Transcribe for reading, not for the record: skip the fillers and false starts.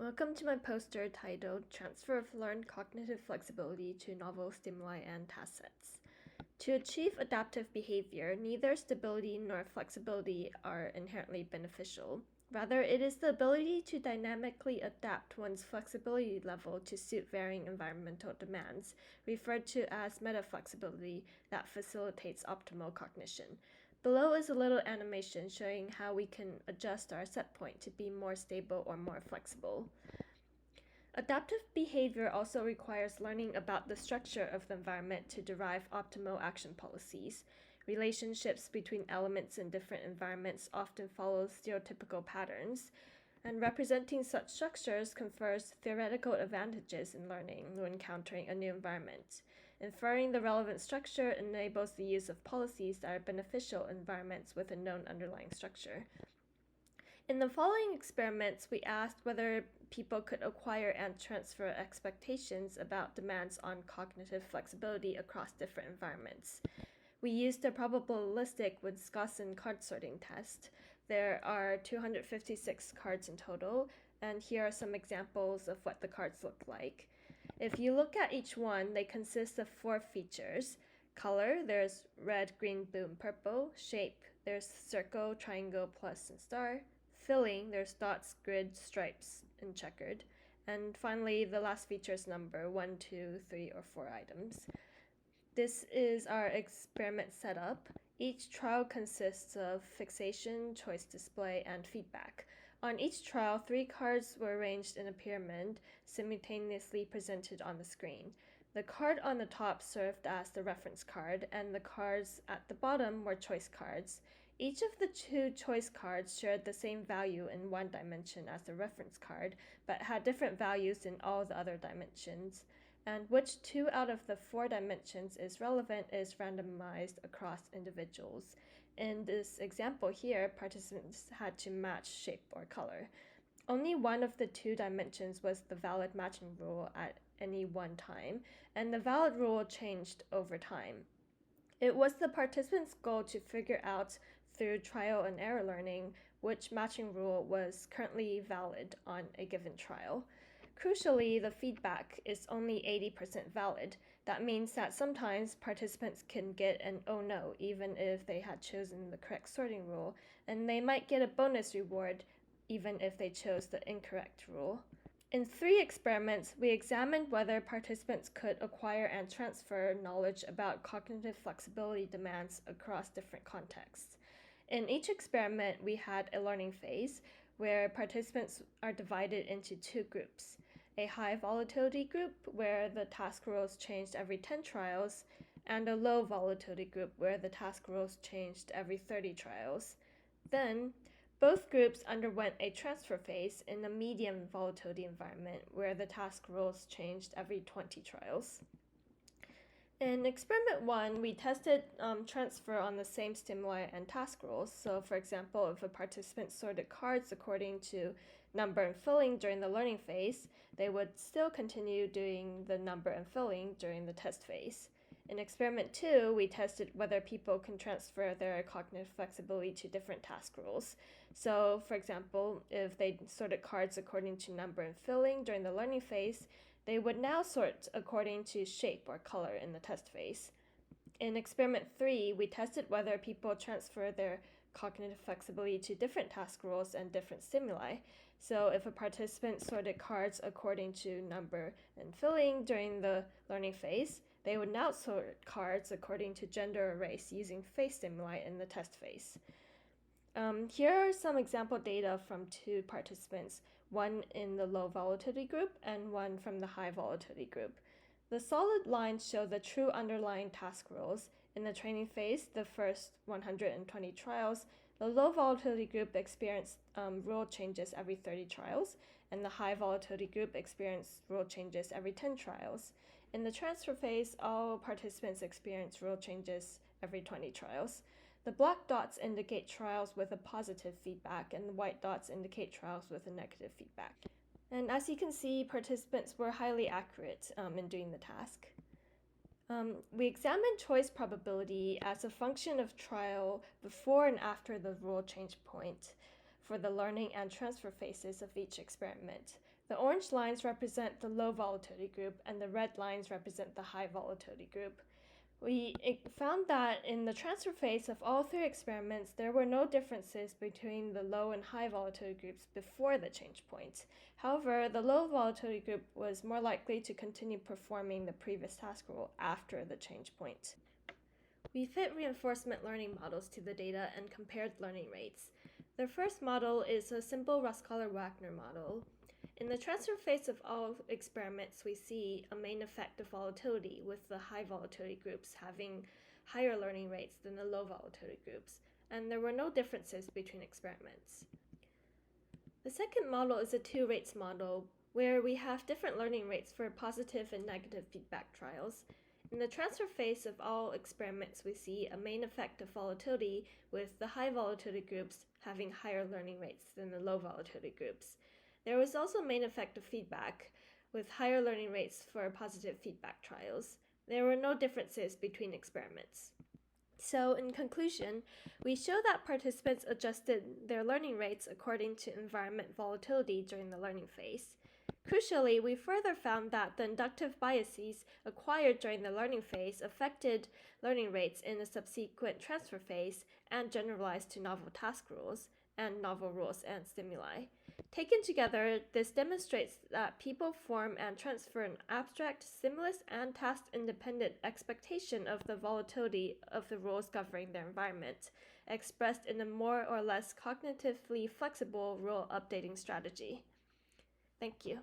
Welcome to my poster titled Transfer of Learned Cognitive Flexibility to Novel Stimuli and Task Sets. To achieve adaptive behavior, neither stability nor flexibility are inherently beneficial. Rather, it is the ability to dynamically adapt one's flexibility level to suit varying environmental demands, referred to as metaflexibility, that facilitates optimal cognition. Below is a little animation showing how we can adjust our set point to be more stable or more flexible. Adaptive behavior also requires learning about the structure of the environment to derive optimal action policies. Relationships between elements in different environments often follow stereotypical patterns, and representing such structures confers theoretical advantages in learning when encountering a new environment. Inferring the relevant structure enables the use of policies that are beneficial in environments with a known underlying structure. In the following experiments, we asked whether people could acquire and transfer expectations about demands on cognitive flexibility across different environments. We used a probabilistic Wisconsin card sorting test. There are 256 cards in total, and here are some examples of what the cards look like. If you look at each one, they consist of 4 features. Color, there's red, green, blue, and purple. Shape, there's circle, triangle, plus, and star. Filling, there's dots, grid, stripes, and checkered. And finally, the last feature is number, 1, 2, 3, or 4 items. This is our experiment setup. Each trial consists of fixation, choice display, and feedback. On each trial, 3 cards were arranged in a pyramid, simultaneously presented on the screen. The card on the top served as the reference card, and the cards at the bottom were choice cards. Each of the 2 choice cards shared the same value in one dimension as the reference card, but had different values in all the other dimensions. And which 2 out of the 4 dimensions is relevant is randomized across individuals. In this example here, participants had to match shape or color. Only one of the 2 dimensions was the valid matching rule at any one time, and the valid rule changed over time. It was the participants' goal to figure out, through trial and error learning, which matching rule was currently valid on a given trial. Crucially, the feedback is only 80% valid. That means that sometimes participants can get an oh no, even if they had chosen the correct sorting rule, and they might get a bonus reward even if they chose the incorrect rule. In 3 experiments, we examined whether participants could acquire and transfer knowledge about cognitive flexibility demands across different contexts. In each experiment, we had a learning phase where participants are divided into 2 groups. A high volatility group where the task rules changed every 10 trials, and a low volatility group where the task rules changed every 30 trials. Then, both groups underwent a transfer phase in a medium volatility environment where the task rules changed every 20 trials. In experiment 1, we tested transfer on the same stimuli and task rules. So for example, if a participant sorted cards according to number and filling during the learning phase, they would still continue doing the number and filling during the test phase. In experiment 2, we tested whether people can transfer their cognitive flexibility to different task rules. So, for example, if they sorted cards according to number and filling during the learning phase, they would now sort according to shape or color in the test phase. In experiment 3, we tested whether people transfer their cognitive flexibility to different task rules and different stimuli. So if a participant sorted cards according to number and filling during the learning phase, they would now sort cards according to gender or race using face stimuli in the test phase. Here are some example data from 2 participants, one in the low volatility group and one from the high volatility group. The solid lines show the true underlying task rules. In the training phase, the first 120 trials, the low volatility group experienced rule changes every 30 trials, and the high volatility group experienced rule changes every 10 trials. In the transfer phase, all participants experienced rule changes every 20 trials. The black dots indicate trials with a positive feedback, and the white dots indicate trials with a negative feedback. And as you can see, participants were highly accurate in doing the task. We examined choice probability as a function of trial before and after the rule change point. for the learning and transfer phases of each experiment. The orange lines represent the low volatility group and the red lines represent the high volatility group. We found that in the transfer phase of all 3 experiments, there were no differences between the low and high volatility groups before the change point. However, the low volatility group was more likely to continue performing the previous task rule after the change point. We fit reinforcement learning models to the data and compared learning rates. The first model is a simple Roskauer-Wagner model. In the transfer phase of all experiments, we see a main effect of volatility, with the high volatility groups having higher learning rates than the low volatility groups, and there were no differences between experiments. The second model is a 2 rates model, where we have different learning rates for positive and negative feedback trials. In the transfer phase of all experiments, we see a main effect of volatility, with the high volatility groups having higher learning rates than the low volatility groups. There was also a main effect of feedback, with higher learning rates for positive feedback trials. There were no differences between experiments. So, in conclusion, we show that participants adjusted their learning rates according to environment volatility during the learning phase. Crucially, we further found that the inductive biases acquired during the learning phase affected learning rates in the subsequent transfer phase and generalized to novel task rules and novel rules and stimuli. Taken together, this demonstrates that people form and transfer an abstract, stimulus and task-independent expectation of the volatility of the rules governing their environment, expressed in a more or less cognitively flexible rule updating strategy. Thank you.